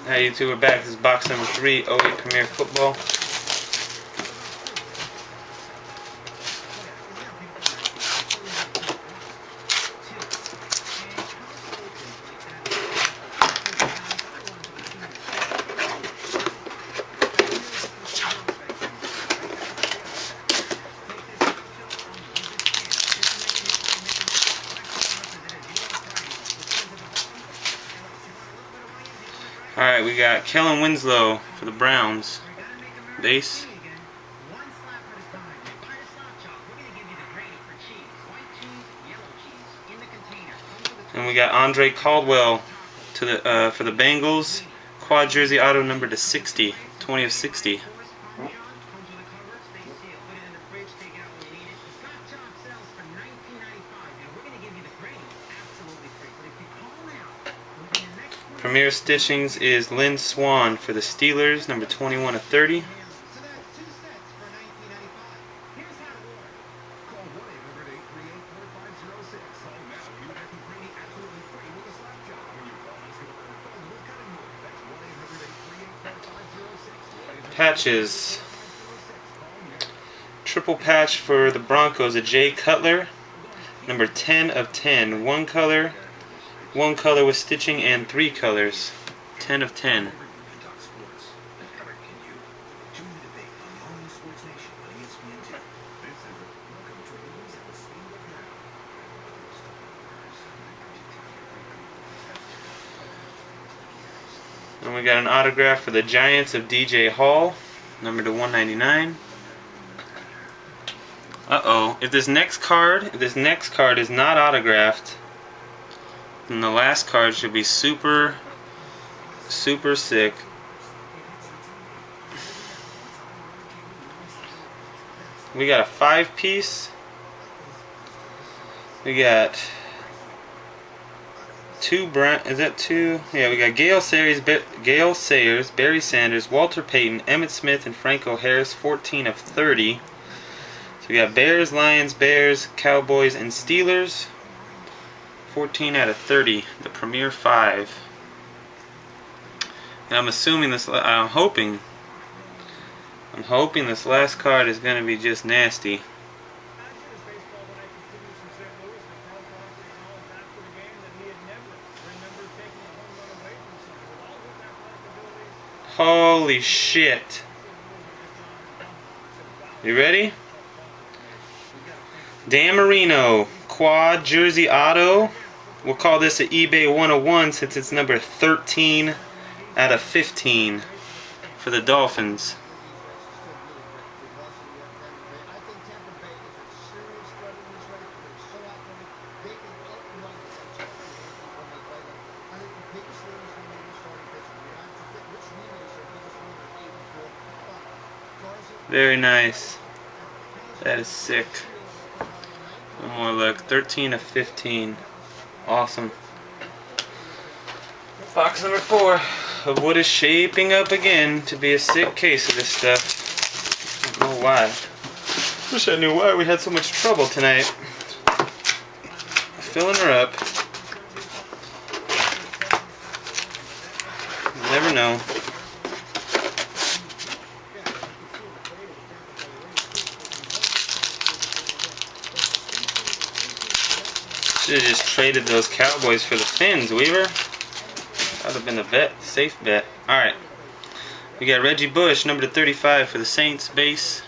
Hey YouTube, we're back. This is box number 3, 08 Premier Football. Alright, we got Kellen Winslow for the Browns. Base. And we got Andre Caldwell to the for the Bengals. Quad jersey auto number to 60. 20 of 60. Premier Stitchings is Lynn Swan for the Steelers, number 21 of 30. Patches. Triple patch for the Broncos, a Jay Cutler, number 10 of 10. One color with stitching, and 3 colors. 10 of 10. And we got an autograph for the Giants of DJ Hall, number to 199. Uh-oh. If this next card is not autographed, then the last card should be super sick. We got a 5-piece. We got two is that two? Yeah, we got Gale Sayers, Barry Sanders, Walter Payton, Emmitt Smith, and Franco Harris, 14 of 30. So we got Bears, Lions, Bears, Cowboys, and Steelers. 14 out of 30, the Premier 5. And I'm assuming this, I'm hoping this last card is going to be just nasty. Holy shit. You ready? Dan Marino, quad jersey auto. We'll call this an eBay 101 since it's number 13 out of 15 for the Dolphins. Very nice. That is sick. One more look. 13 of 15. Awesome. Box number 4 of what is shaping up again to be a sick case of this stuff. I don't know why. Wish I knew why we had so much trouble tonight. Filling her up. You never know. Should have just traded those Cowboys for the Fins, Weaver. That would have been the safe bet. Alright. We got Reggie Bush, number 35 for the Saints, base.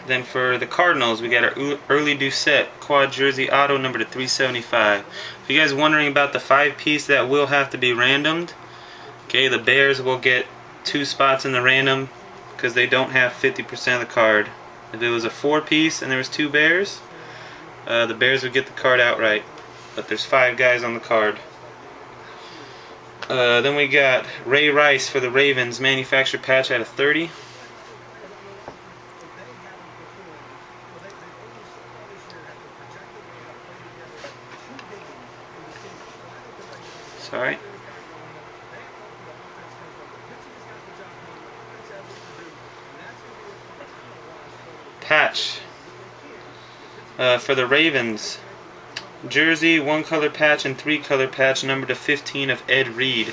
Then for the Cardinals, we got our early Doucette quad jersey auto number to 375. If you guys are wondering about the 5-piece, that will have to be randomed. Okay, the Bears will get 2 spots in the random because they don't have 50% of the card. If it was a 4-piece and there was 2 Bears, the Bears would get the card outright. But there's 5 guys on the card. Then we got Ray Rice for the Ravens, manufactured patch out of 30. Sorry. patch. For the Ravens, jersey, 1 color patch and 3 color patch, number to 15 of Ed Reed.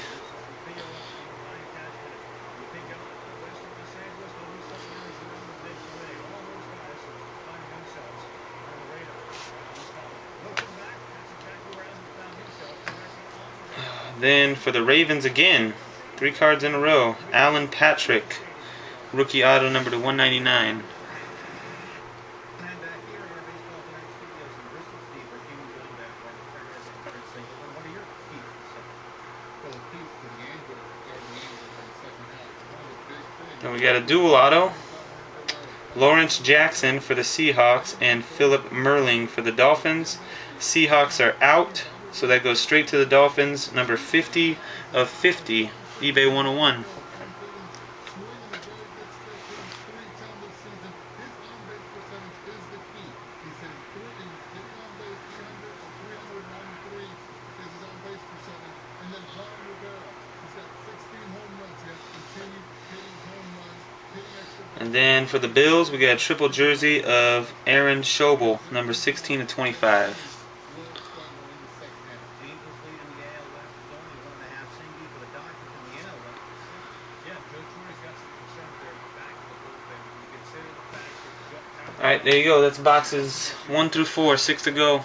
Then for the Ravens again, 3 cards in a row. Alan Patrick, rookie auto number to 199. Then we got a dual auto. Lawrence Jackson for the Seahawks and Philip Merling for the Dolphins. Seahawks are out, so that goes straight to the Dolphins. Number 50 of 50, eBay 101. And then for the Bills, we got a triple jersey of Aaron Schobel, number 16 of 25. Alright, there you go. That's boxes 1 through 4, 6 to go.